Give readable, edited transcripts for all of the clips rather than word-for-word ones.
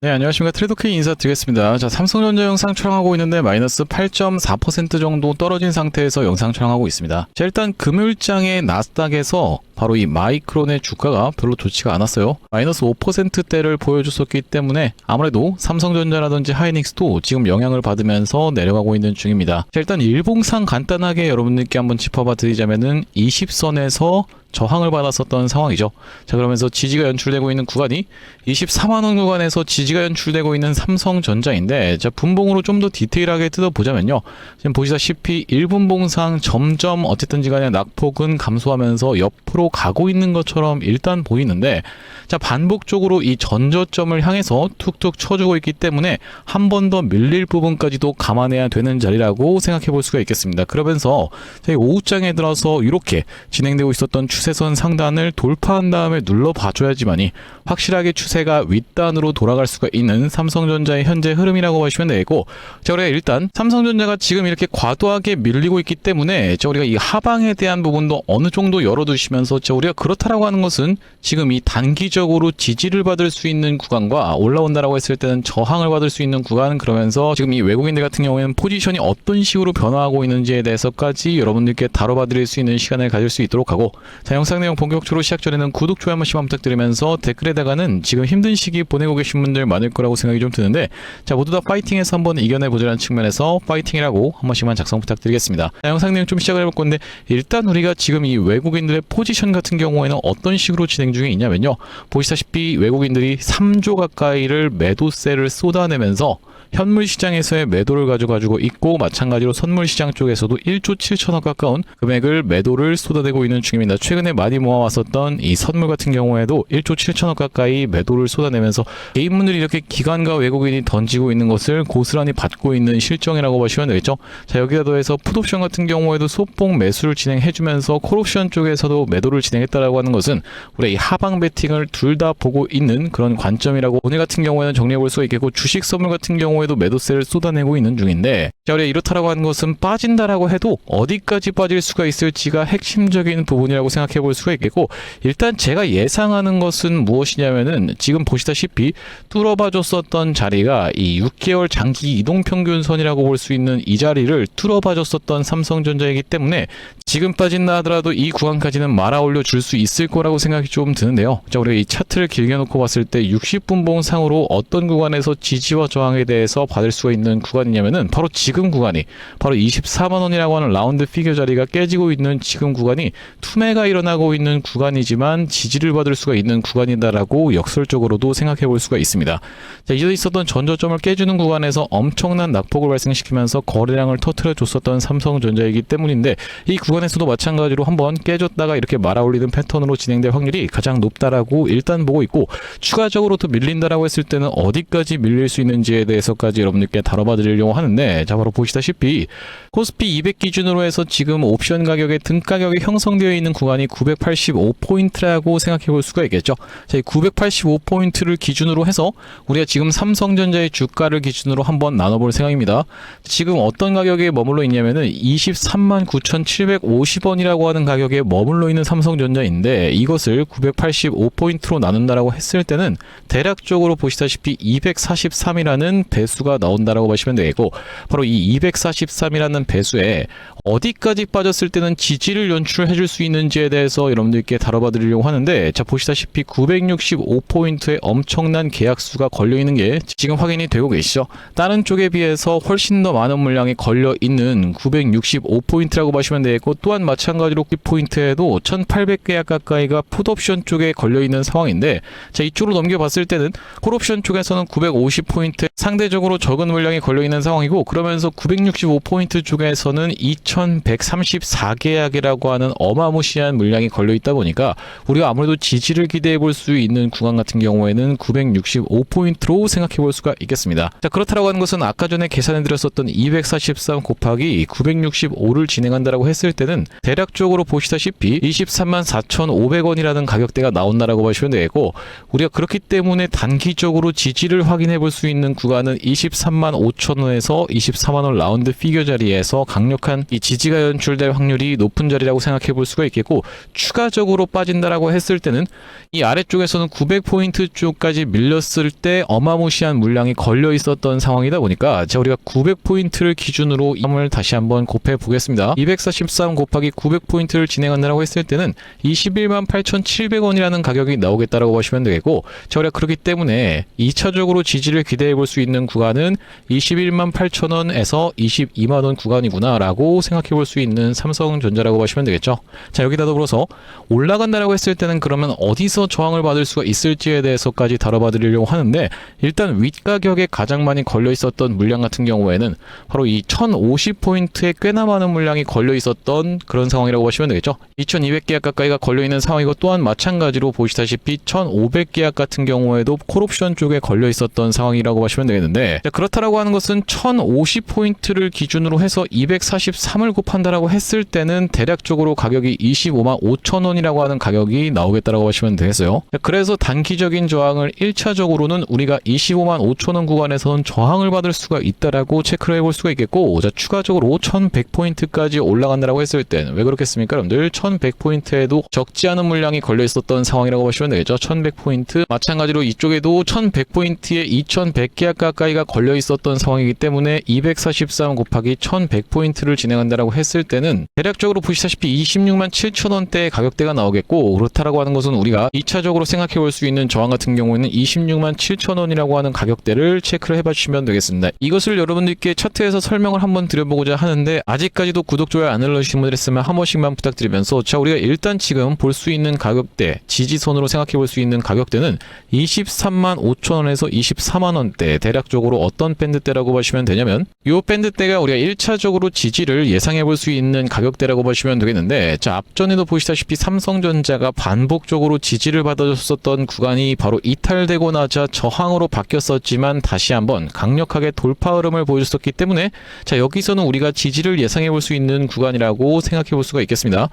네, 안녕하십니까. 트레이더K 인사드리겠습니다. 자, 삼성전자 영상 촬영하고 있는데 마이너스 8.4% 정도 떨어진 상태에서 영상 촬영하고 있습니다. 자, 일단 금요일장의 나스닥에서 바로 이 마이크론의 주가가 별로 좋지가 않았어요. 마이너스 5%대를 보여줬었기 때문에 아무래도 삼성전자라든지 하이닉스도 지금 영향을 받으면서 내려가고 있는 중입니다. 자, 일단 일봉상 간단하게 여러분들께 한번 짚어봐 드리자면은 20선에서 저항을 받았었던 상황이죠. 자, 그러면서 지지가 연출되고 있는 구간이 24만원 구간에서 지지가 연출되고 있는 삼성전자인데, 자, 분봉으로 좀 더 디테일하게 뜯어보자면요. 지금 보시다시피 1분봉상 점점 어쨌든지 간에 낙폭은 감소하면서 옆으로 가고 있는 것처럼 일단 보이는데, 자, 반복적으로 이 전저점을 향해서 툭툭 쳐주고 있기 때문에 한 번 더 밀릴 부분까지도 감안해야 되는 자리라고 생각해 볼 수가 있겠습니다. 그러면서 저희 오후장에 들어서 이렇게 진행되고 있었던 추세선 상단을 돌파한 다음에 눌러봐줘야지만이 확실하게 추세가 윗단으로 돌아갈 수가 있는 삼성전자의 현재 흐름이라고 보시면 되고, 자, 우리가 일단 삼성전자가 지금 이렇게 과도하게 밀리고 있기 때문에 자, 우리가 이 하방에 대한 부분도 어느 정도 열어두시면서 자, 우리가 그렇다라고 하는 것은 지금 이 단기적으로 지지를 받을 수 있는 구간과 올라온다라고 했을 때는 저항을 받을 수 있는 구간, 그러면서 지금 이 외국인들 같은 경우에는 포지션이 어떤 식으로 변화하고 있는지에 대해서까지 여러분들께 다뤄봐 드릴 수 있는 시간을 가질 수 있도록 하고, 자, 영상 내용 본격적으로 시작 전에는 구독, 좋아요 한 번씩만 부탁드리면서 댓글에다가는 지금 힘든 시기 보내고 계신 분들 많을 거라고 생각이 좀 드는데, 자, 모두 다 파이팅해서 한번 이겨내보자는 측면에서 파이팅이라고 한 번씩만 작성 부탁드리겠습니다. 자, 영상 내용 좀 시작을 해볼 건데, 일단 우리가 지금 이 외국인들의 포지션 같은 경우에는 어떤 식으로 진행 중에 있냐면요. 보시다시피 외국인들이 3조 가까이를 매도세를 쏟아내면서 현물 시장에서의 매도를 가져가지고 있고, 마찬가지로 선물 시장 쪽에서도 1조 7천억 가까운 금액을 매도를 쏟아내고 있는 중입니다. 최근에 많이 모아왔었던 이 선물 같은 경우에도 1조 7천억 가까이 매도를 쏟아내면서 개인분들이 이렇게 기관과 외국인이 던지고 있는 것을 고스란히 받고 있는 실정이라고 보시면 되겠죠. 자, 여기다 더해서 풋옵션 같은 경우에도 소폭 매수를 진행해주면서 콜옵션 쪽에서도 매도를 진행했다라고 하는 것은 우리가 이 하방 베팅을 둘 다 보고 있는 그런 관점이라고 오늘 같은 경우에는 정리해 볼 수가 있겠고, 주식 선물 같은 경우에도 매도세를 쏟아내고 있는 중인데, 자, 우리가 이렇다라고 하는 것은 빠진다라고 해도 어디까지 빠질 수가 있을지가 핵심적인 부분이라고 생각해 볼 수가 있겠고, 일단 제가 예상하는 것은 무엇이냐면은 지금 보시다시피 뚫어봐줬었던 자리가 이 6개월 장기 이동평균선이라고 볼 수 있는 이 자리를 뚫어봐줬었던 삼성전자이기 때문에 지금 빠진다 하더라도 이 구간까지는 말아 올려 줄 수 있을 거라고 생각이 좀 드는데요. 자, 우리가 이 차트를 길게 놓고 봤을 때 60분봉 상으로 어떤 구간에서 지지와 저항에 대해서 받을 수가 있는 구간이냐면은 바로 지금 구간이 바로 24만원이라고 하는 라운드 피겨 자리가 깨지고 있는 지금 구간이 투매가 일어나고 있는 구간이지만 지지를 받을 수가 있는 구간이다라고 역설적으로도 생각해 볼 수가 있습니다. 자, 이전에 있었던 전저점을 깨주는 구간에서 엄청난 낙폭을 발생시키면서 거래량을 터트려 줬었던 삼성전자이기 때문인데, 이 구간에서도 마찬가지로 한번 깨졌다가 이렇게 말아올리는 패턴으로 진행될 확률이 가장 높다라고 일단 보고 있고, 추가적으로 더 밀린다라고 했을 때는 어디까지 밀릴 수 있는지에 대해서까지 여러분들께 다뤄봐 드리려고 하는데, 자, 바로 보시다시피 코스피 200 기준으로 해서 지금 옵션 가격의 등 가격이 형성되어 있는 구간이 985포인트라고 생각해 볼 수가 있겠죠. 자, 이 985포인트를 기준으로 해서 우리가 지금 삼성전자의 주가를 기준으로 한번 나눠볼 생각입니다. 지금 어떤 가격에 머물러 있냐면은 23만 9,750원이라고 하는 가격에 머물러 있는 삼성전자인데, 이것을 985포인트로 나눈다라고 했을 때는 대략적으로 보시다시피 243이라는 배수가 나온다라고 보시면 되고, 바로 이 243이라는 배수에 어디까지 빠졌을 때는 지지를 연출해 줄 수 있는지에 대해서 여러분들께 다뤄봐 드리려고 하는데, 자, 보시다시피 965포인트의 엄청난 계약수가 걸려 있는 게 지금 확인이 되고 계시죠. 다른 쪽에 비해서 훨씬 더 많은 물량이 걸려 있는 965포인트라고 보시면 되겠고, 또한 마찬가지로 포인트에도 1800계약 가까이가 풋옵션 쪽에 걸려 있는 상황인데, 자, 이쪽으로 넘겨봤을 때는 콜옵션 쪽에서는 950포인트 상대적으로 적은 물량이 걸려 있는 상황이고, 그러면서 965포인트 쪽에서는 2134계약이라고 하는 어마무시한 물량이 걸려 있다 보니까 우리가 아무래도 지지를 기대해 볼 수 있는 구간 같은 경우에는 965포인트로 생각해 볼 수가 있겠습니다. 자, 그렇다라고 하는 것은 아까 전에 계산해 드렸었던 243 곱하기 965를 진행한다라고 했을 때는 대략적으로 보시다시피 23만 4,500원이라는 가격대가 나온다라고 보시면 되고, 우리가 그렇기 때문에 단기적으로 지지를 확인해 볼 수 있는 구간은 경우에는 23만 5천 원에서 24만 원 라운드 피겨 자리에서 강력한 이 지지가 연출될 확률이 높은 자리라고 생각해 볼 수가 있겠고, 추가적으로 빠진다라고 했을 때는 이 아래쪽에서는 900포인트 쪽까지 밀렸을 때 어마무시한 물량이 걸려 있었던 상황이다 보니까, 자, 우리가 900포인트를 기준으로 이점을 다시 한번 곱해 보겠습니다. 243 곱하기 900포인트를 진행한다라고 했을 때는 21만 8,700원이라는 가격이 나오겠다라고 보시면 되겠고, 자, 우리가 그렇기 때문에 2차적으로 지지를 기대해 볼 수 있는 구간은 21만 8천원에서 22만원 구간이구나 라고 생각해 볼 수 있는 삼성전자라고 보시면 되겠죠. 자, 여기다 더불어서 올라간다라고 했을 때는 그러면 어디서 저항을 받을 수가 있을지에 대해서까지 다뤄봐 드리려고 하는데, 일단 윗가격에 가장 많이 걸려 있었던 물량 같은 경우에는 바로 이 1050포인트에 꽤나 많은 물량이 걸려 있었던 그런 상황이라고 보시면 되겠죠. 2200계약 가까이가 걸려 있는 상황이고, 또한 마찬가지로 보시다시피 1500계약 같은 경우에도 콜옵션 쪽에 걸려 있었던 상황이라고 보시면 되겠는데, 자, 그렇다라고 하는 것은 1050포인트를 기준으로 해서 243을 곱한다라고 했을 때는 대략적으로 가격이 25만 5천원이라고 하는 가격이 나오겠다라고 보시면 되겠어요. 자, 그래서 단기적인 저항을 1차적으로는 우리가 25만 5천원 구간에서는 저항을 받을 수가 있다라고 체크를 해볼 수가 있겠고, 자, 추가적으로 1100포인트까지 올라간다라고 했을 때는 왜 그렇겠습니까? 여러분들 1100포인트에도 적지 않은 물량이 걸려 있었던 상황이라고 보시면 되겠죠. 1100포인트 마찬가지로 이쪽에도 1100포인트에 2100계약 가까이가 걸려 있었던 상황이기 때문에 243 곱하기 1100포인트를 진행한다라고 했을 때는 대략적으로 보시다시피 26만 7천원대의 가격대가 나오겠고, 그렇다라고 하는 것은 우리가 2차적으로 생각해 볼 수 있는 저항 같은 경우에는 26만 7천원이라고 하는 가격대를 체크를 해봐 주시면 되겠습니다. 이것을 여러분들께 차트에서 설명을 한번 드려보고자 하는데, 아직까지도 구독, 좋아요 안 눌러주신 분들 있으면 한 번씩만 부탁드리면서, 자, 우리가 일단 지금 볼 수 있는 가격대, 지지선으로 생각해 볼 수 있는 가격대는 23만 5천원에서 24만원대, 대략적으로 어떤 밴드대라고 보시면 되냐면 이 밴드대가 우리가 1차적으로 지지를 예상해 볼 수 있는 가격대라고 보시면 되겠는데, 자, 앞전에도 보시다시피 삼성전자가 반복적으로 지지를 받아줬었던 구간이 바로 이탈되고 나자 저항으로 바뀌었었지만 다시 한번 강력하게 돌파 흐름을 보여줬었기 때문에, 자, 여기서는 우리가 지지를 예상해 볼 수 있는 구간이라고 생각해 볼 수가 있겠습니다.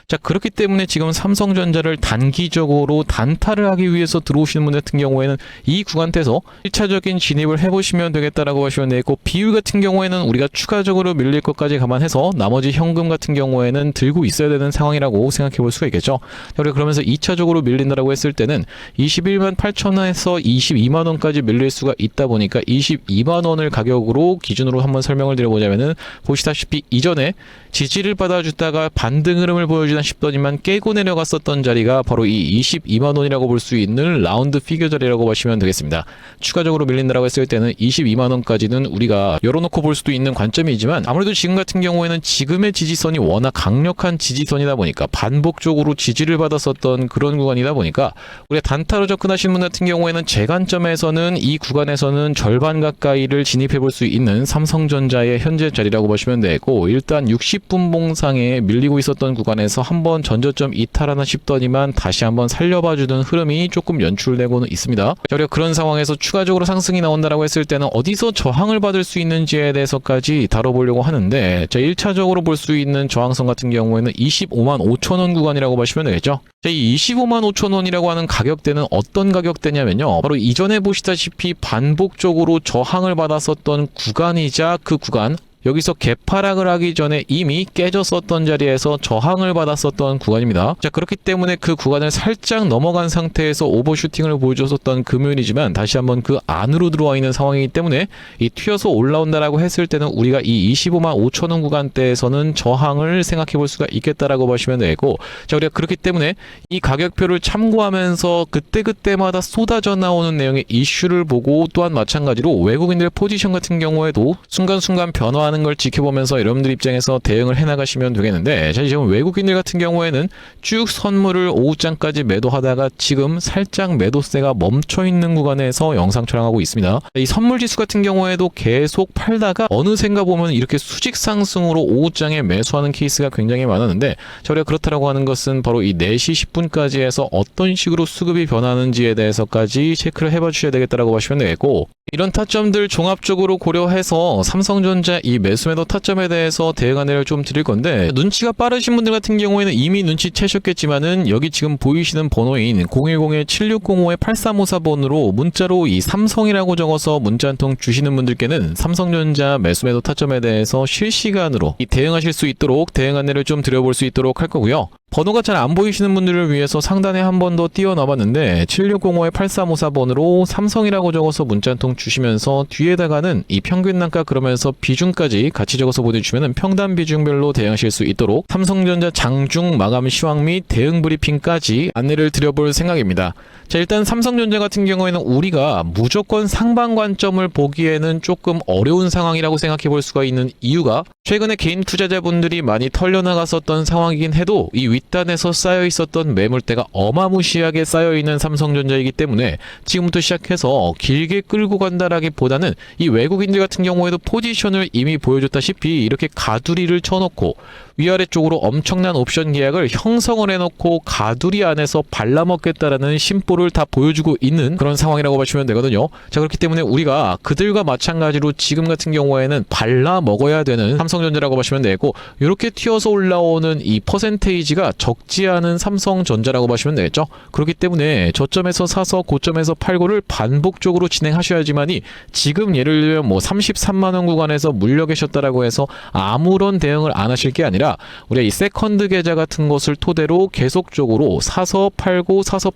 자, 그렇기 때문에 지금 삼성전자를 단기적으로 단타를 하기 위해서 들어오시는 분 같은 경우에는 이 구간대에서 1차적인 진입을 해보시면 되겠다라고 하시면 되고, 비율 같은 경우에는 우리가 추가적으로 밀릴 것까지 감안해서 나머지 현금 같은 경우에는 들고 있어야 되는 상황이라고 생각해 볼 수가 있겠죠. 자, 우리가 그러면서 2차적으로 밀린다라고 했을 때는 21만 8천원에서 22만원까지 밀릴 수가 있다 보니까 22만원을 가격으로 기준으로 한번 설명을 드려보자면은, 보시다시피 이전에 지지를 받아주다가 반등 흐름을 보여주나 싶더니만 깨고 내려갔었던 자리가 바로 이 22만원이라고 볼 수 있는 라운드 피겨 자리라고 보시면 되겠습니다. 추가적으로 밀린다라고 했을 때는 22만원까지는 우리가 열어놓고 볼 수도 있는 관점이지만, 아무래도 지금 같은 경우에는 지금의 지지선이 워낙 강력한 지지선이다 보니까 반복적으로 지지를 받았었던 그런 구간이다 보니까, 우리가 단타로 접근하시는 분 같은 경우에는 제 관점에서는 이 구간에서는 절반 가까이를 진입해 볼 수 있는 삼성전자의 현재 자리라고 보시면 되고, 일단 60분봉상에 밀리고 있었던 구간에서 한번 전저점 이탈하나 싶더니만 다시 한번 살려봐주는 흐름이 조금 연출되고는 있습니다. 자, 우리가 그런 상황에서 추가적으로 상승이 나온다라고 했을 때는 어디서 저항을 받을 수 있는지에 대해서까지 다뤄보려고 하는데, 자, 1차적으로 볼 수 있는 저항선 같은 경우에는 25만 5천원 구간이라고 보시면 되겠죠. 자, 이 25만 5천원이라고 하는 가격대는 어떤 가격대냐면요, 바로 이전에 보시다시피 반복적으로 저항을 받았었던 구간이자 그 구간, 여기서 개파락을 하기 전에 이미 깨졌었던 자리에서 저항을 받았었던 구간입니다. 자, 그렇기 때문에 그 구간을 살짝 넘어간 상태에서 오버슈팅을 보여줬었던 금요일이지만 다시 한번 그 안으로 들어와 있는 상황이기 때문에 이 튀어서 올라온다라고 했을 때는 우리가 이 25만 5천원 구간대에서는 저항을 생각해 볼 수가 있겠다라고 보시면 되고, 자, 우리가 그렇기 때문에 이 가격표를 참고하면서 그때그때마다 쏟아져 나오는 내용의 이슈를 보고, 또한 마찬가지로 외국인들의 포지션 같은 경우에도 순간순간 변화하는 걸 지켜보면서 여러분들 입장에서 대응을 해나가시면 되겠는데, 자, 지금 외국인들 같은 경우에는 쭉 선물을 오후장까지 매도하다가 지금 살짝 매도세가 멈춰있는 구간에서 영상 촬영하고 있습니다. 이 선물지수 같은 경우에도 계속 팔다가 어느샌가 보면 이렇게 수직 상승으로 오후장에 매수하는 케이스가 굉장히 많았는데, 자, 우리가 그렇다라고 하는 것은 바로 이 4시 10분까지 해서 어떤 식으로 수급이 변하는지에 대해서까지 체크를 해봐 주셔야 되겠다라고 보시면 되겠고, 이런 타점들 종합적으로 고려해서 삼성전자 이 매수매도 타점에 대해서 대응 안내를 좀 드릴 건데, 눈치가 빠르신 분들 같은 경우에는 이미 눈치채셨겠지만은 여기 지금 보이시는 번호인 010-7605-8354번으로 문자로 이 삼성이라고 적어서 문자 한 통 주시는 분들께는 삼성전자 매수매도 타점에 대해서 실시간으로 대응하실 수 있도록 대응 안내를 좀 드려볼 수 있도록 할 거고요. 번호가 잘 안 보이시는 분들을 위해서 상단에 한 번 더 띄워놔봤는데 7605-8354번으로 삼성이라고 적어서 문자 한 통 주시면서 뒤에다가는 이 평균 단가 그러면서 비중까지 같이 적어서 보내주시면 평단 비중별로 대응하실 수 있도록 삼성전자 장중 마감 시황 및 대응 브리핑까지 안내를 드려볼 생각입니다. 자, 일단 삼성전자 같은 경우에는 우리가 무조건 상방 관점을 보기에는 조금 어려운 상황이라고 생각해 볼 수가 있는 이유가, 최근에 개인 투자자분들이 많이 털려나갔었던 상황이긴 해도 이 윗단에서 쌓여 있었던 매물대가 어마무시하게 쌓여 있는 삼성전자이기 때문에 지금부터 시작해서 길게 끌고 간다라기보다는 이 외국인들 같은 경우에도 포지션을 이미 보여줬다시피 이렇게 가두리를 쳐놓고 위아래쪽으로 엄청난 옵션 계약을 형성을 해놓고 가두리 안에서 발라먹겠다라는 심보를 다 보여주고 있는 그런 상황이라고 보시면 되거든요. 자, 그렇기 때문에 우리가 그들과 마찬가지로 지금 같은 경우에는 발라먹어야 되는 삼성전자라고 보시면 되고, 이렇게 튀어서 올라오는 이 퍼센테이지가 적지 않은 삼성전자라고 보시면 되겠죠. 그렇기 때문에 저점에서 사서 고점에서 팔고를 반복적으로 진행하셔야지만이, 지금 예를 들면 뭐 33만원 구간에서 물려 계셨다라고 해서 아무런 대응을 안 하실 게 아니라 우리가 이 세컨드 계좌 같은 것을 토대로 계속적으로 사서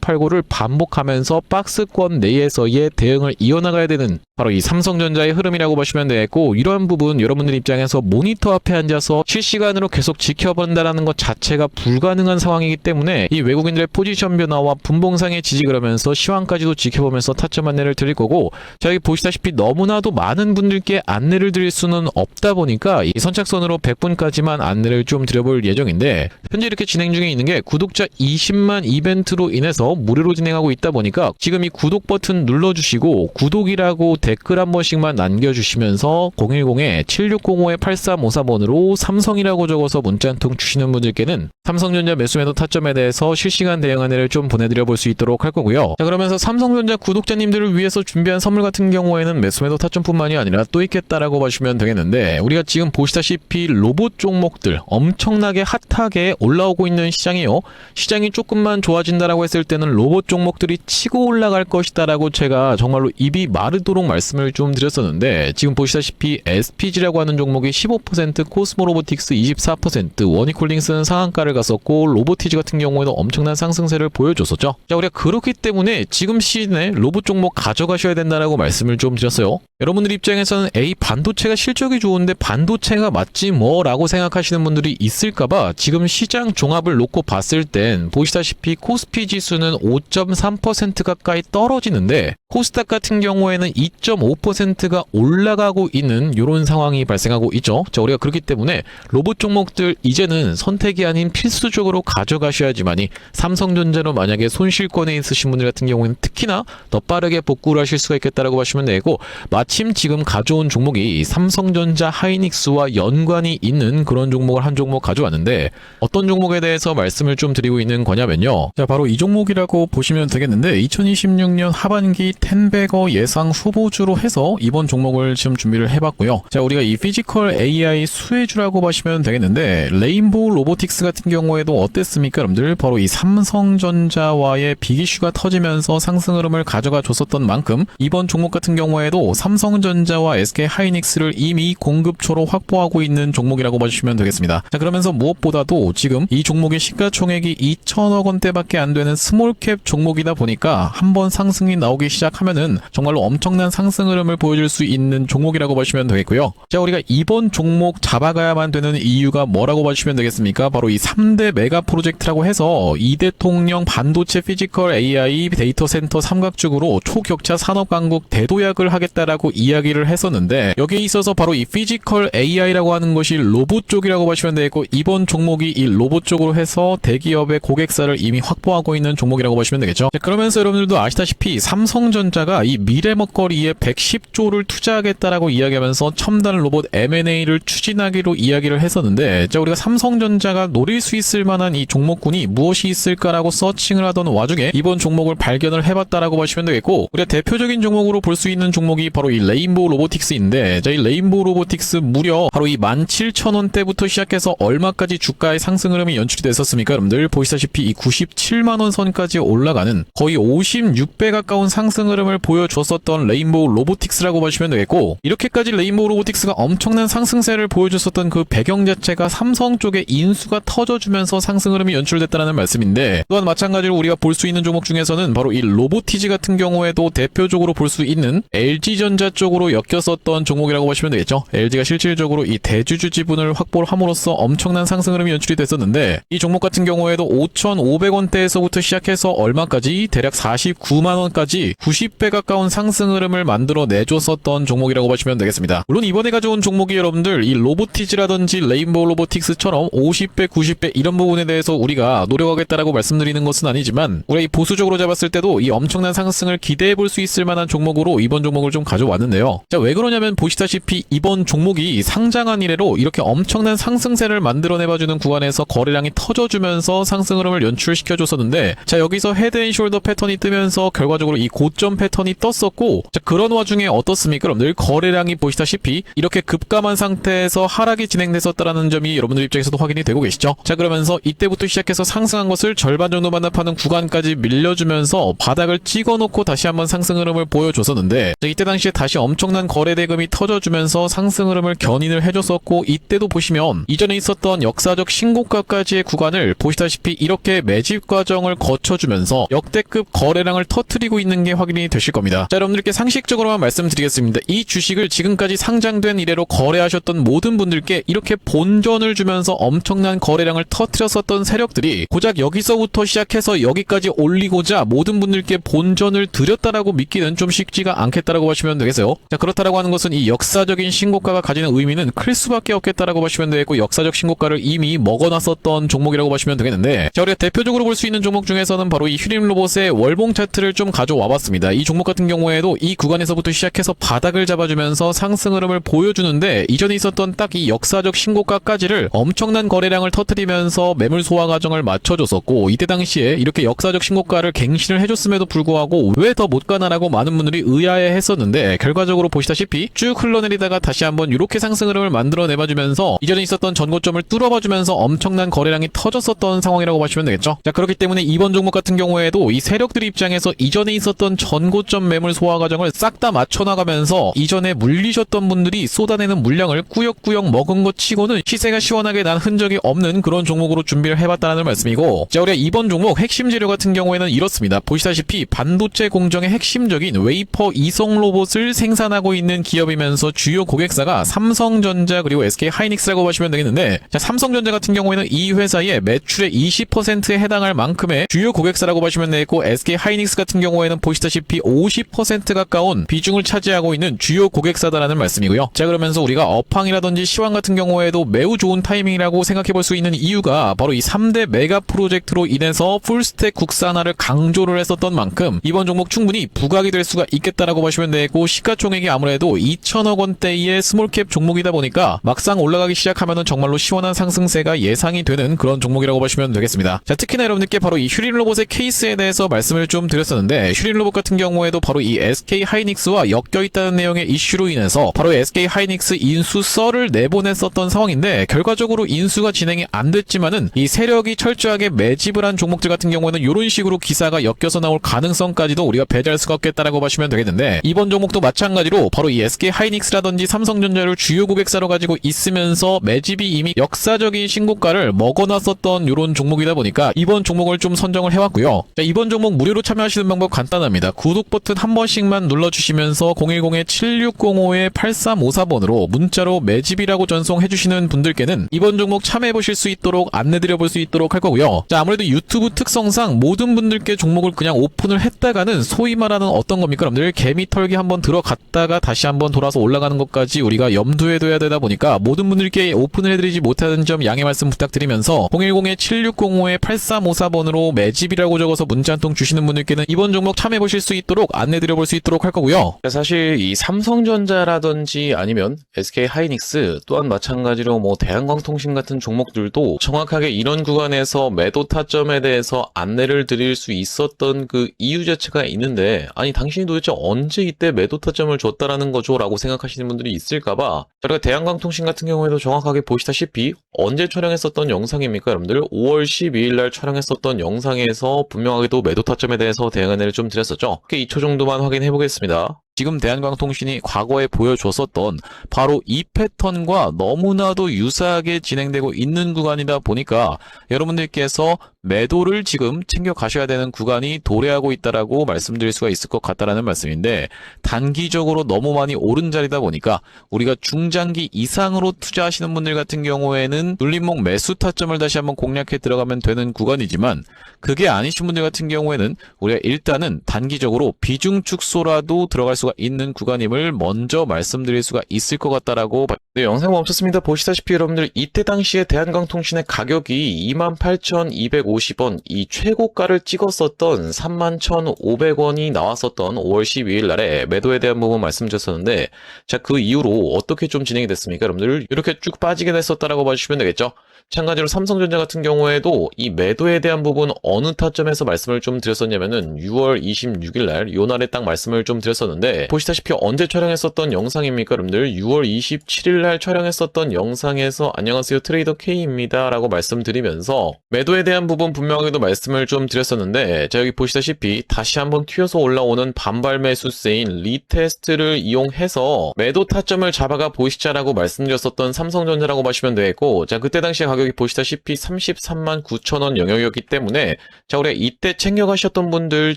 팔고를 반복하면서 박스권 내에서의 대응을 이어나가야 되는 바로 이 삼성전자의 흐름이라고 보시면 되겠고, 이러한 부분 여러분들 입장에서 모니터 앞에 앉아서 실시간으로 계속 지켜본다라는 것 자체가 불가능한 상황이기 때문에 이 외국인들의 포지션 변화와 분봉상의 지지 그러면서 시황까지도 지켜보면서 타점 안내를 드릴 거고, 자, 여기 보시다시피 너무나도 많은 분들께 안내를 드릴 수는 없다 보니까 이 선착선으로 100분까지만 안내를 좀 드려볼 예정인데, 현재 이렇게 진행 중에 있는 게 구독자 20만 이벤트로 인해서 무료로 진행하고 있다 보니까 지금 이 구독 버튼 눌러주시고 구독이라고 댓글 한 번씩만 남겨주시면서 010-7605-8354번으로 삼성이라고 적어서 문자 한 통 주시는 분들께는 삼성전자 매수매도 타점에 대해서 실시간 대응 안내를 좀 보내드려 볼 수 있도록 할 거고요. 자, 그러면서 삼성전자 구독자님들을 위해서 준비한 선물 같은 경우에는 매수매도 타점뿐만이 아니라 또 있겠다라고 보시면 되겠는데, 우리가 지금 보시다시피 로봇 종목들 엄청나게 핫하게 올라오고 있는 시장이에요. 시장이 조금만 좋아진다라고 했을 때는 로봇 종목들이 치고 올라갈 것이다라고 제가 정말로 입이 마르도록 말씀을 좀 드렸었는데, 지금 보시다시피 SPG라고 하는 종목이 15%, 코스모 로보틱스 24%, 원익홀딩스는 상한가를 갔었고 로보티즈 같은 경우에는 엄청난 상승세를 보여줬었죠. 자, 우리가 그렇기 때문에 지금 시즌에 로봇 종목 가져가셔야 된다라고 말씀을 좀 드렸어요. 여러분들 입장에서는 반도체가 실적이 좋은데 반도체가 맞지 뭐라고 생각하시는 분들이 있을까봐 지금 시장 종합을 놓고 봤을 땐 보시다시피 코스피 지수는 5.3% 가까이 떨어지는데 코스닥 같은 경우에는 2.5%가 올라가고 있는 이런 상황이 발생하고 있죠. 자, 우리가 그렇기 때문에 로봇 종목들 이제는 선택이 아닌 필수적으로 가져가셔야지만이 삼성전자로 만약에 손실권에 있으신 분들 같은 경우에는 특히나 더 빠르게 복구를 하실 수가 있겠다라고 보시면 되고, 마침 지금 가져온 종목이 삼성전자 하이닉스와 연관이 있는 그런 종목을 한 종목 가져왔는데, 어떤 종목에 대해서 말씀을 좀 드리고 있는 거냐면요. 자, 바로 이 종목이라고 보시면 되겠는데 2026년 하반기 텐베거 예상 후보주로 해서 이번 종목을 지금 준비를 해봤고요. 자, 우리가 이 피지컬 AI 수혜주라고 보시면 되겠는데, 레인보우 로보틱스 같은 경우에도 어땠습니까 여러분들? 바로 이 삼성전자와의 빅이슈가 터지면서 상승 흐름을 가져가 줬었던 만큼 이번 종목 같은 경우에도 삼성전자와 SK하이닉스를 이미 공급초로 확보하고 있는 종목이라고 봐주시면 되겠습니다. 자, 그러면서 무엇보다도 지금 이 종목의 시가총액이 2천억 원대밖에 안 되는 스몰캡 종목이다 보니까 한번 상승이 나오기 시작하면은 정말로 엄청난 상승 흐름을 보여줄 수 있는 종목이라고 보시면 되겠고요. 자, 우리가 이번 종목 잡아가야만 되는 이유가 뭐라고 봐주시면 되겠습니까? 바로 이 3대 메가 프로젝트라고 해서 이대통령 반도체 피지컬 AI 데이터 센터 삼각죽으로 초격차 산업 강국 대도약을 하겠다라고 이야기를 했었는데, 여기에 있어서 바로 이 피지컬 AI라고 하는 것이 로봇 쪽이라고 보시면 되겠고, 이번 종목이 이 로봇 쪽으로 해서 대기업의 고객사를 이미 확보하고 있는 종목이라고 보시면 되겠죠. 자, 그러면서 여러분들도 아시다시피 삼성전자가 이 미래 먹거리에 110조를 투자하겠다라고 이야기하면서 첨단 로봇 M&A를 추진하기로 이야기를 했었는데, 자, 우리가 삼성전자가 노릴 수 있을 만한 이 종목군이 무엇이 있을까라고 서칭을 하던 와중에 이번 종목을 발견을 해봤다라고 보시면 되겠고, 우리가 대표적인 종목으로 볼 수 있는 종목이 바로 이 이 레인보우 로보틱스인데, 자, 이 레인보우 로보틱스 무려 바로 이 17,000원대부터 시작해서 얼마까지 주가의 상승 흐름이 연출이 됐었습니까? 여러분들 보시다시피 이 97만원 선까지 올라가는 거의 56배 가까운 상승 흐름을 보여줬었던 레인보우 로보틱스라고 보시면 되겠고, 이렇게까지 레인보우 로보틱스가 엄청난 상승세를 보여줬었던 그 배경 자체가 삼성 쪽에 인수가 터져주면서 상승 흐름이 연출됐다는 말씀인데, 또한 마찬가지로 우리가 볼 수 있는 종목 중에서는 바로 이 로보티지 같은 경우에도 대표적으로 볼 수 있는 LG전자 쪽으로 엮였었던 종목이라고 보시면 되겠죠. LG가 실질적으로 이 대주주 지분을 확보를 함으로써 엄청난 상승 흐름이 연출이 됐었는데, 이 종목 같은 경우에도 5,500원대에서부터 시작해서 얼마까지 대략 49만원까지 90배 가까운 상승 흐름을 만들어 내줬었던 종목이라고 보시면 되겠습니다. 물론 이번에 가져온 종목이 여러분들 이 로보티지라든지 레인보우 로보틱스처럼 50배, 90배 이런 부분에 대해서 우리가 노력하겠다라고 말씀드리는 것은 아니지만, 우리가 이 보수적으로 잡았을 때도 이 엄청난 상승을 기대해 볼 수 있을 만한 종목으로 이번 종목을 좀 가져왔는데요. 자, 왜 그러냐면 보시다시피 이번 종목이 상장한 이래로 이렇게 엄청난 상승세를 만들어내봐주는 구간에서 거래량이 터져주면서 상승 흐름을 연출시켜줬었는데, 자, 여기서 헤드앤숄더 패턴이 뜨면서 결과적으로 이 고점 패턴이 떴었고, 자, 그런 와중에 어떻습니까? 여러분들 거래량이 보시다시피 이렇게 급감한 상태에서 하락이 진행됐었다라는 점이 여러분들 입장에서도 확인이 되고 계시죠? 자, 그러면서 이때부터 시작해서 상승한 것을 절반 정도 반납하는 구간까지 밀려주면서 바닥을 찍어놓고 다시 한번 상승 흐름을 보여줬었는데, 자, 이때 당시에 다시 엄청난 거래 대금이 터져주면서 상승 흐름을 견인을 해줬었고, 이때도 보시면 이전에 있었던 역사적 신고가까지의 구간을 보시다시피 이렇게 매집 과정을 거쳐주면서 역대급 거래량을 터뜨리고 있는 게 확인이 되실 겁니다. 자, 여러분들께 상식적으로만 말씀드리겠습니다. 이 주식을 지금까지 상장된 이래로 거래하셨던 모든 분들께 이렇게 본전을 주면서 엄청난 거래량을 터뜨렸었던 세력들이 고작 여기서부터 시작해서 여기까지 올리고자 모든 분들께 본전을 드렸다라고 믿기는 좀 쉽지가 않겠다라고 보시면 되겠어요. 자, 그렇다라고 하는 것은 이 역사적인 신고가가 가지는 의미는 클 수밖에 없겠다라고 보시면 되겠고, 역사적 신고가를 이미 먹어놨었던 종목이라고 보시면 되겠는데, 자, 우리가 대표적으로 볼 수 있는 종목 중에서는 바로 이 휴림로봇의 월봉 차트를 좀 가져와 봤습니다. 이 종목 같은 경우에도 이 구간에서부터 시작해서 바닥을 잡아주면서 상승 흐름을 보여주는데, 이전에 있었던 딱 이 역사적 신고가까지를 엄청난 거래량을 터뜨리면서 매물 소화 과정을 맞춰줬었고, 이때 당시에 이렇게 역사적 신고가를 갱신을 해줬음에도 불구하고 왜 더 못 가나라고 많은 분들이 의아해 했었는데, 결과적으로 보시다시피 쭉 흘러내리다가 다시 한번 이렇게 상승 흐름을 만들어 내봐주면서 이전에 있었던 전고점을 뚫어봐주면서 엄청난 거래량이 터졌었던 상황이라고 보시면 되겠죠. 자, 그렇기 때문에 이번 종목 같은 경우에도 이 세력들 입장에서 이전에 있었던 전고점 매물 소화 과정을 싹 다 맞춰나가면서 이전에 물리셨던 분들이 쏟아내는 물량을 꾸역꾸역 먹은 것 치고는 시세가 시원하게 난 흔적이 없는 그런 종목으로 준비를 해봤다는 말씀이고, 자, 우리가 이번 종목 핵심 재료 같은 경우에는 이렇습니다. 보시다시피 반도체 공정의 핵심적인 웨이퍼 이성 로봇을 생산하고 있는 기업이면서 주요 고객사가 삼성전자 그리고 SK하이닉스라고 보시면 되겠는데, 자, 삼성전자 같은 경우에는 이 회사의 매출의 20%에 해당할 만큼의 주요 고객사라고 보시면 되겠고, SK하이닉스 같은 경우에는 보시다시피 50% 가까운 비중을 차지하고 있는 주요 고객사다라는 말씀이고요. 자, 그러면서 우리가 업황이라든지 시황 같은 경우에도 매우 좋은 타이밍이라고 생각해 볼 수 있는 이유가 바로 이 3대 메가 프로젝트로 인해서 풀스택 국산화를 강조를 했었던 만큼 이번 종목 충분히 부각이 될 수가 있겠다라고 보시면 되고, 시가총액이 아무래도 2천억 원대의 스몰캡 종목이다 보니까 막상 올라가기 시작하면은 정말로 시원한 상승세가 예상이 되는 그런 종목이라고 보시면 되겠습니다. 자, 특히나 여러분들께 바로 이 휴림로봇의 케이스에 대해서 말씀을 좀 드렸었는데, 휴림로봇 같은 경우에도 바로 이 SK하이닉스와 엮여있다는 내용의 이슈로 인해서 바로 SK하이닉스 인수 썰을 내보냈었던 상황인데, 결과적으로 인수가 진행이 안 됐지만은 이 세력이 철저하게 매집을 한 종목들 같은 경우에는 이런 식으로 기사가 엮여서 나올 가능성까지도 우리가 배제할 수가 없겠다라고 보시면 되겠는데, 이번 종목도 마찬가지로 바로 이 SK하이닉스라든지 삼성전자를 주요 고객사로 가지고 있으면서 매집이 이미 역사적인 신고가를 먹어놨었던 이런 종목이다 보니까 이번 종목을 좀 선정을 해왔고요. 자, 이번 종목 무료로 참여하시는 방법 간단합니다. 구독 버튼 한 번씩만 눌러주시면서 010-7605-8354번으로 문자로 매집이라고 전송해주시는 분들께는 이번 종목 참여해보실 수 있도록 안내드려볼 수 있도록 할 거고요. 자, 아무래도 유튜브 특성상 모든 분들께 종목을 그냥 오픈을 했다가는 소위 말하는 어떤 겁니까? 여러분들 개미 털기 한번 들어갔다가 다시 한번 돌아서 올라가는 것까지 우리가 염두에 둬야 되다 보니까 모든 분들께 오픈을 해드리지 못하는 점 양해 말씀 부탁드리면서 010-7605-8354번으로 매집이라고 적어서 문자 한 통 주시는 분들께는 이번 종목 참여해보실 수 있도록 안내드려볼 수 있도록 할 거고요. 사실 이 삼성전자라든지 아니면 SK하이닉스 또한 마찬가지로 뭐 대한광통신 같은 종목들도 정확하게 이런 구간에서 매도 타점에 대해서 안내를 드릴 수 있었던 그 이유 자체가 있는데, 아니 당신이 도대체 언제 이때 매도 타점을 줬다라는 거죠 라고 생각하시는 분들이 있을까봐 저희가 대한광통신 같은 경우에도 정확하게 보시다시피 언제 촬영했었던 영상입니까 여러분들? 5월 12일 날 촬영했었던 영상에서 분명하게도 매도 타점에 대해서 대응안내를 좀 드렸었죠. 2초 정도만 확인해 보겠습니다. 지금 대한광통신이 과거에 보여줬었던 바로 이 패턴과 너무나도 유사하게 진행되고 있는 구간이다 보니까 여러분들께서 매도를 지금 챙겨 가셔야 되는 구간이 도래하고 있다라고 말씀드릴 수가 있을 것 같다라는 말씀인데, 단기적으로 너무 많이 오른 자리다 보니까 우리가 중장기 이상으로 투자하시는 분들 같은 경우에는 눌림목 매수 타점을 다시 한번 공략해 들어가면 되는 구간이지만, 그게 아니신 분들 같은 경우에는 우리가 일단은 단기적으로 비중 축소라도 들어갈 수가 있는 구간임을 먼저 말씀드릴 수가 있을 것 같다라고. 네, 영상 멈췄습니다. 보시다시피 여러분들 이때 당시에 대한광통신의 가격이 28,250원, 이 최고가를 찍었었던 31,500원이 나왔었던 5월 12일 날에 매도에 대한 부분 말씀드렸었는데, 자, 그 이후로 어떻게 좀 진행이 됐습니까? 여러분들 이렇게 쭉 빠지게 됐었다라고 봐주시면 되겠죠. 마찬가지로 삼성전자 같은 경우에도 이 매도에 대한 부분 어느 타점에서 말씀을 좀 드렸었냐면은 6월 26일 날, 요 날에 딱 말씀을 좀 드렸었는데, 보시다시피 언제 촬영했었던 영상입니까 여러분들? 6월 27일 날 촬영했었던 영상에서 안녕하세요 트레이더 K입니다 라고 말씀드리면서 매도에 대한 부분 분명하게도 말씀을 좀 드렸었는데, 자, 여기 보시다시피 다시 한번 튀어서 올라오는 반발 매수세인 리테스트를 이용해서 매도 타점을 잡아가 보시자라고 말씀드렸었던 삼성전자라고 보시면 되겠고, 자, 그때 당시에 가격이 보시다시피 33만 9천원 영역이었기 때문에, 자, 우리가 이때 챙겨가셨던 분들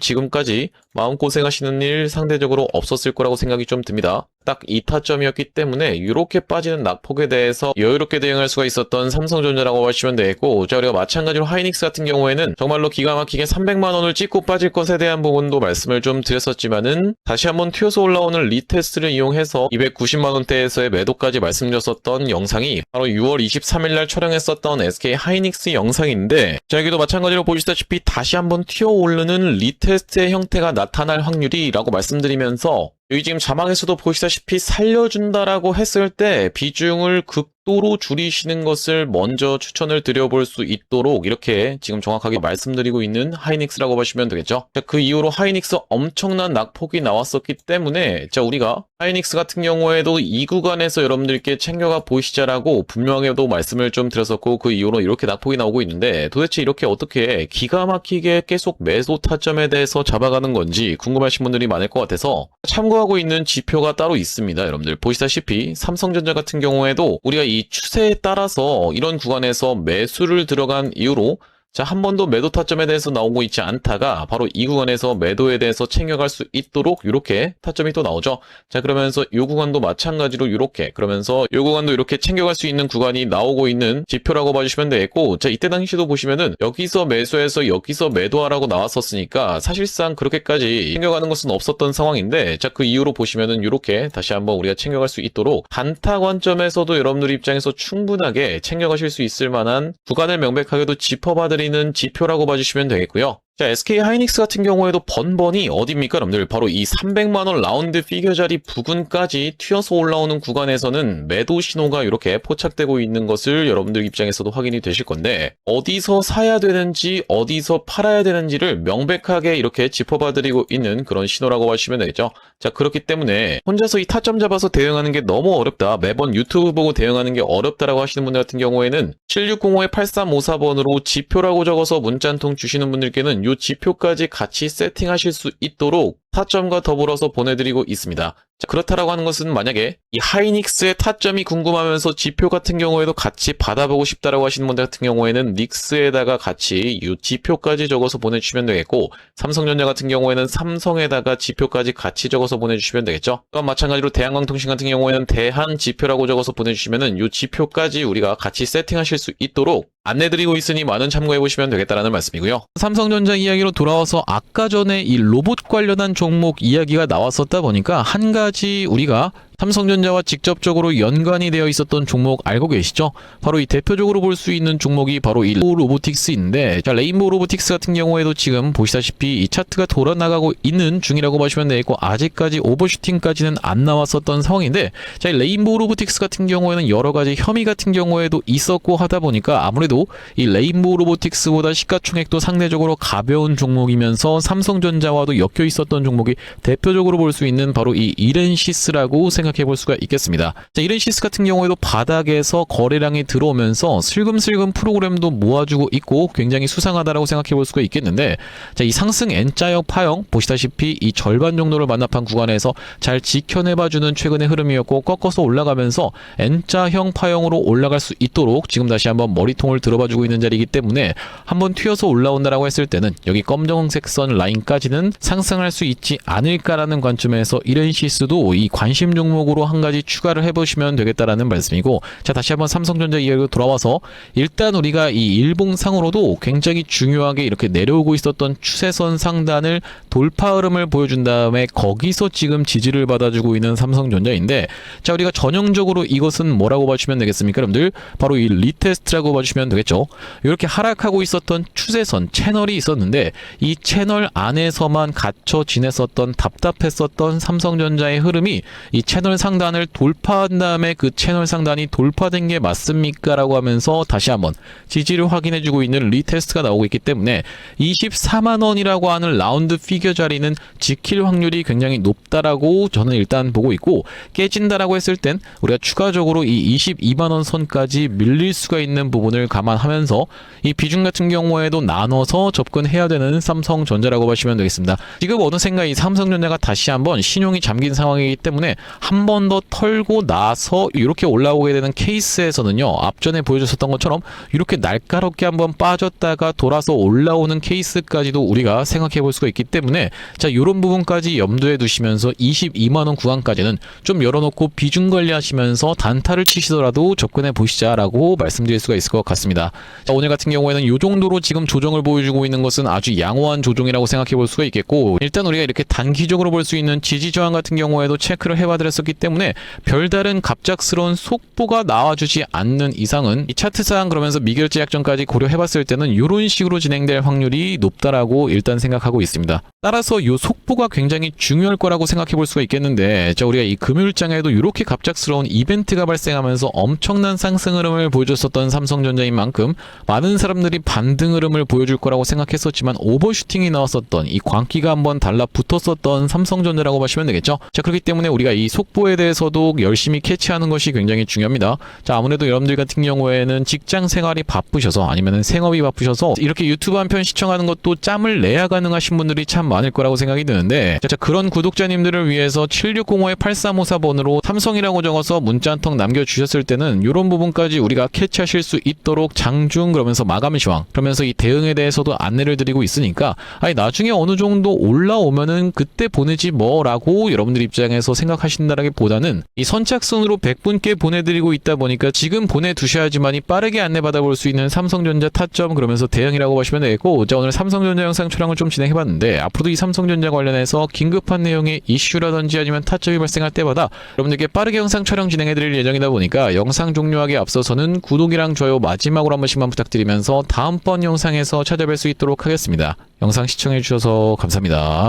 지금까지 마음고생하시는 일 상대적으로 없었을 거라고 생각이 좀 듭니다. 딱 이 타점이었기 때문에 이렇게 빠지는 낙폭에 대해서 여유롭게 대응할 수가 있었던 삼성전자라고 하시면 되겠고, 자, 우리가 마찬가지로 하이닉스 같은 경우에는 정말로 기가 막히게 300만원을 찍고 빠질 것에 대한 부분도 말씀을 좀 드렸었지만은, 다시 한번 튀어서 올라오는 리테스트를 이용해서 290만원대에서의 매도까지 말씀드렸었던 영상이 바로 6월 23일 날 촬영했었던 SK 하이닉스 영상인데, 자, 여기도 마찬가지로 보시다시피 다시 한번 튀어오르는 리테스트의 형태가 나타날 확률이 라고 말씀드리면서, 여기 지금 자막에서도 보시다시피 살려준다라고 했을 때 비중을 극도로 줄이시는 것을 먼저 추천을 드려볼 수 있도록 이렇게 지금 정확하게 말씀드리고 있는 하이닉스라고 보시면 되겠죠. 자, 그 이후로 하이닉스 엄청난 낙폭이 나왔었기 때문에, 자, 우리가 하이닉스 같은 경우에도 이 구간에서 여러분들께 챙겨가 보시자라고 분명하게도 말씀을 좀 드렸었고, 그 이후로 이렇게 낙폭이 나오고 있는데, 도대체 이렇게 어떻게 기가 막히게 계속 매도 타점에 대해서 잡아가는 건지 궁금하신 분들이 많을 것 같아서 참고하고 있는 지표가 따로 있습니다. 여러분들 보시다시피 삼성전자 같은 경우에도 우리가 이 추세에 따라서 이런 구간에서 매수를 들어간 이후로, 자, 한 번도 매도 타점에 대해서 나오고 있지 않다가 바로 이 구간에서 매도에 대해서 챙겨갈 수 있도록 이렇게 타점이 또 나오죠. 자, 그러면서 이 구간도 마찬가지로 이렇게, 그러면서 이 구간도 이렇게 챙겨갈 수 있는 구간이 나오고 있는 지표라고 봐주시면 되겠고, 자, 이때 당시도 보시면은 여기서 매수해서 여기서 매도하라고 나왔었으니까 사실상 그렇게까지 챙겨가는 것은 없었던 상황인데, 자, 그 이후로 보시면은 이렇게 다시 한번 우리가 챙겨갈 수 있도록 단타 관점에서도 여러분들 입장에서 충분하게 챙겨가실 수 있을 만한 구간을 명백하게도 짚어봐드리는 지표라고 봐주시면 되겠고요. 자, SK 하이닉스 같은 경우에도 번번이 어디입니까 여러분들? 바로 이 300만원 라운드 피겨 자리 부근까지 튀어서 올라오는 구간에서는 매도 신호가 이렇게 포착되고 있는 것을 여러분들 입장에서도 확인이 되실 건데, 어디서 사야 되는지 어디서 팔아야 되는지를 명백하게 이렇게 짚어봐드리고 있는 그런 신호라고 하시면 되겠죠. 자, 그렇기 때문에 혼자서 이 타점 잡아서 대응하는 게 너무 어렵다, 매번 유튜브 보고 대응하는 게 어렵다라고 하시는 분들 같은 경우에는 7605-8354번으로 지표라고 적어서 문자 한 통 주시는 분들께는 이 지표까지 같이 세팅하실 수 있도록 타점과 더불어서 보내드리고 있습니다. 자, 그렇다라고 하는 것은 만약에 이 하이닉스의 타점이 궁금하면서 지표 같은 경우에도 같이 받아보고 싶다라고 하시는 분들 같은 경우에는 닉스에다가 같이 이 지표까지 적어서 보내주시면 되겠고, 삼성전자 같은 경우에는 삼성에다가 지표까지 같이 적어서 보내주시면 되겠죠. 또한 마찬가지로 대한광통신 같은 경우에는 대한 지표라고 적어서 보내주시면은 이 지표까지 우리가 같이 세팅하실 수 있도록 안내드리고 있으니 많은 참고해보시면 되겠다라는 말씀이고요. 삼성전자 이야기로 돌아와서 아까 전에 이 로봇 관련한 종목 이야기가 나왔었다 보니까 한 가지 우리가 삼성전자와 직접적으로 연관이 되어 있었던 종목 알고 계시죠? 바로 이 대표적으로 볼 수 있는 종목이 바로 이 레인보우 로보틱스인데, 자, 레인보우 로보틱스 같은 경우에도 지금 보시다시피 이 차트가 돌아나가고 있는 중이라고 보시면 되겠고, 아직까지 오버슈팅까지는 안 나왔었던 상황인데, 자, 이 레인보우 로보틱스 같은 경우에는 여러 가지 혐의 같은 경우에도 있었고 하다 보니까 아무래도 이 레인보우 로보틱스보다 시가총액도 상대적으로 가벼운 종목이면서 삼성전자와도 엮여 있었던 종목이 대표적으로 볼 수 있는 바로 이 이렌시스라고 생각해 볼 수가 있겠습니다. 자, 이렌시스 같은 경우에도 바닥에서 거래량이 들어오면서 슬금슬금 프로그램도 모아주고 있고 굉장히 수상하다라고 생각해 볼 수가 있겠는데, 자, 이 상승 N자형 파형 보시다시피 이 절반 정도를 만납한 구간에서 잘 지켜내봐주는 최근의 흐름이었고, 꺾어서 올라가면서 N자형 파형으로 올라갈 수 있도록 지금 다시 한번 머리통을 들어봐주고 있는 자리이기 때문에 한번 튀어서 올라온다라고 했을 때는 여기 검정색 선 라인까지는 상승할 수 있지 않을까라는 관점에서 이렌시스도 이 관심 종목으로 한 가지 추가를 해보시면 되겠다라는 말씀이고, 자, 다시 한번 삼성전자 이야기로 돌아와서 일단 우리가 이 일봉상으로도 굉장히 중요하게 이렇게 내려오고 있었던 추세선 상단을 돌파 흐름을 보여준 다음에 거기서 지금 지지를 받아주고 있는 삼성전자인데, 자, 우리가 전형적으로 이것은 뭐라고 봐주시면 되겠습니까, 여러분들? 바로 이 리테스트라고 봐주시면 되겠죠. 이렇게 하락하고 있었던 추세선 채널이 있었는데, 이 채널 안에서만 갇혀 지냈었던 답답했었던 삼성전자의 흐름이 이 채널 상단을 돌파한 다음에 그 채널 상단이 돌파된 게 맞습니까? 라고 하면서 다시 한번 지지를 확인해주고 있는 리테스트가 나오고 있기 때문에 24만원이라고 하는 라운드 피겨 자리는 지킬 확률이 굉장히 높다라고 저는 일단 보고 있고, 깨진다라고 했을 땐 우리가 추가적으로 이 22만원 선까지 밀릴 수가 있는 부분을 감안하면서 이 비중 같은 경우에도 나눠서 접근해야 되는 삼성전자라고 보시면 되겠습니다. 지금 어느샌가 이 삼성전자가 다시 한번 신용이 잠긴 상황이기 때문에 한 번 더 털고 나서 이렇게 올라오게 되는 케이스에서는요, 앞전에 보여줬었던 것처럼 이렇게 날카롭게 한번 빠졌다가 돌아서 올라오는 케이스까지도 우리가 생각해 볼 수가 있기 때문에, 자, 이런 부분까지 염두에 두시면서 22만원 구간까지는 좀 열어놓고 비중 관리하시면서 단타를 치시더라도 접근해 보시자라고 말씀드릴 수가 있을 것 같습니다. 자, 오늘 같은 경우에는 이 정도로 지금 조정을 보여주고 있는 것은 아주 양호한 조정이라고 생각해 볼 수가 있겠고, 일단 우리가 이렇게 단기적으로 볼 수 있는 지지 저항 같은 경우에도 체크를 해봐드렸었기 때문에 별다른 갑작스러운 속보가 나와주지 않는 이상은 이 차트상 그러면서 미결제 약정까지 고려해봤을 때는 이런 식으로 진행될 확률이 높다라고 일단 생각하고 있습니다. 따라서 이 속보가 굉장히 중요할 거라고 생각해 볼 수가 있겠는데, 자, 우리가 이 금요일장에도 이렇게 갑작스러운 이벤트가 발생하면서 엄청난 상승 흐름을 보여줬었던 삼성전자인 만큼 많은 사람들이 반등 흐름을 보여줄 거라고 생각했었지만 오버슈팅이 나왔었던 이 광기가 한번 달라붙었었던 삼성전자라고 보시면 되겠죠. 자, 그렇기 때문에 우리가 이 속보에 대해서도 열심히 캐치하는 것이 굉장히 중요합니다. 자, 아무래도 여러분들 같은 경우에는 직장 생활이 바쁘셔서 아니면 생업이 바쁘셔서 이렇게 유튜브 한 편 시청하는 것도 짬을 내야 가능하신 분들이 참 많을 거라고 생각이 드는데, 자, 그런 구독자님들을 위해서 7605-8354번으로 삼성이라고 적어서 문자 한 통 남겨주셨을 때는 이런 부분까지 우리가 캐치하실 수 있도록 장중 그러면서 마감 시황 그러면서 이 대응에 대해서도 안내를 드리고 있으니까, 아니 나중에 어느 정도 올라오면은 그때 보내지 뭐라고 여러분들 입장에서 생각하신다라기보다는 이 선착순으로 100분께 보내드리고 있다 보니까 지금 보내두셔야지만이 빠르게 안내받아 볼 수 있는 삼성전자 타점 그러면서 대응이라고 보시면 되겠고, 자, 오늘 삼성전자 영상 촬영을 좀 진행해봤는데 앞으로도 이 삼성전자 관련해서 긴급한 내용의 이슈라든지 아니면 타점이 발생할 때마다 여러분들께 빠르게 영상 촬영 진행해드릴 예정이다 보니까 영상 종료하기 앞서서는 구독이랑 좋아요 마지막으로 한 번씩만 부탁드리면서 다음번 영상에서 찾아뵐 수 있도록 하겠습니다. 영상 시청해주셔서 감사합니다.